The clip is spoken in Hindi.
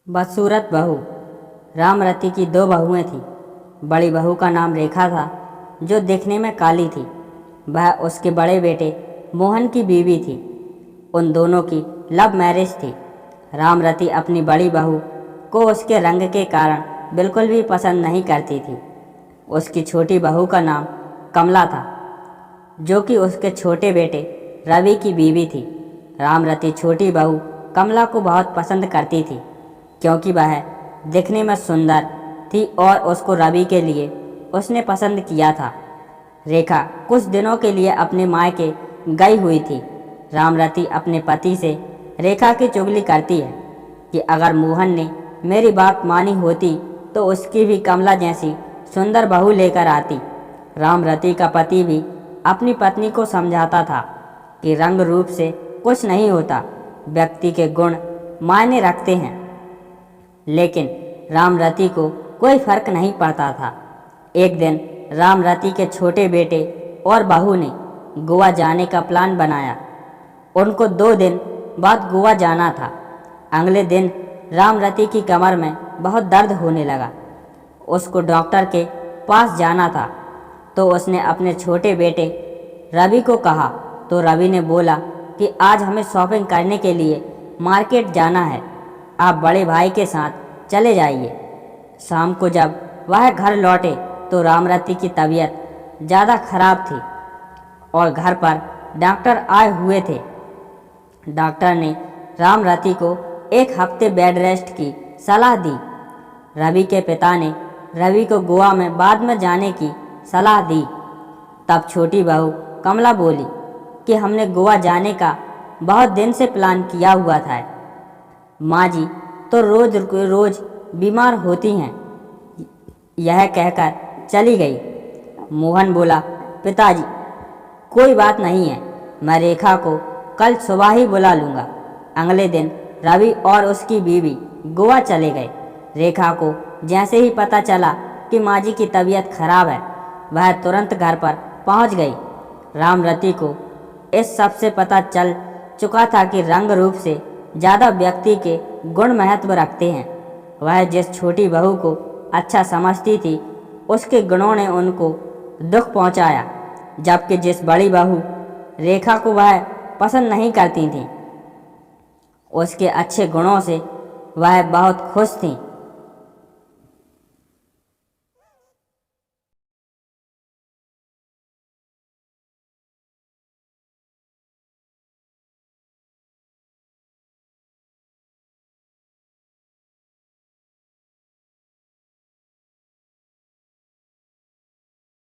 बदसूरत बहू। रामरती की दो बहुएं थीं। बड़ी बहू का नाम रेखा था, जो दिखने में काली थी। वह उसके बड़े बेटे मोहन की बीवी थी। उन दोनों की लव मैरिज थी। रामरती अपनी बड़ी बहू को उसके रंग के कारण बिल्कुल भी पसंद नहीं करती थी। उसकी छोटी बहू का नाम कमला था, जो कि उसके छोटे बेटे रवि की बीवी थी। रामरती छोटी बहू कमला को बहुत पसंद करती थी, क्योंकि वह दिखने में सुंदर थी और उसको रवि के लिए उसने पसंद किया था। रेखा कुछ दिनों के लिए अपने मायके गई हुई थी। रामरती अपने पति से रेखा की चुगली करती है कि अगर मोहन ने मेरी बात मानी होती तो उसकी भी कमला जैसी सुंदर बहू लेकर आती। रामरती का पति भी अपनी पत्नी को समझाता था कि रंग रूप से कुछ नहीं होता, व्यक्ति के गुण मायने रखते हैं। लेकिन रामरती को कोई फर्क नहीं पड़ता था। एक दिन रामरती के छोटे बेटे और बहू ने गोवा जाने का प्लान बनाया। उनको 2 दिन बाद गोवा जाना था। अगले दिन रामरती की कमर में बहुत दर्द होने लगा। उसको डॉक्टर के पास जाना था, तो उसने अपने छोटे बेटे रवि को कहा। तो रवि ने बोला कि आज हमें शॉपिंग करने के लिए मार्केट जाना है, आप बड़े भाई के साथ चले जाइए। शाम को जब वह घर लौटे तो रामरती की तबीयत ज़्यादा खराब थी और घर पर डॉक्टर आए हुए थे। डॉक्टर ने रामरती को 1 हफ्ते बेड रेस्ट की सलाह दी। रवि के पिता ने रवि को गोवा में बाद में जाने की सलाह दी। तब छोटी बहू कमला बोली कि हमने गोवा जाने का बहुत दिन से प्लान किया हुआ था। माँ जी तो रोज रोज बीमार होती हैं। यह कहकर चली गई। मोहन बोला, पिताजी कोई बात नहीं है, मैं रेखा को कल सुबह ही बुला लूँगा। अगले दिन रवि और उसकी बीवी गोवा चले गए। रेखा को जैसे ही पता चला कि माँ जी की तबीयत खराब है, वह तुरंत घर पर पहुँच गई। रामरती को इस सब से पता चल चुका था कि रंग रूप से ज़्यादा व्यक्ति के गुण महत्व रखते हैं। वह जिस छोटी बहू को अच्छा समझती थी, उसके गुणों ने उनको दुख पहुंचाया, जबकि जिस बड़ी बहू रेखा को वह पसंद नहीं करती थी, उसके अच्छे गुणों से वह बहुत खुश थी।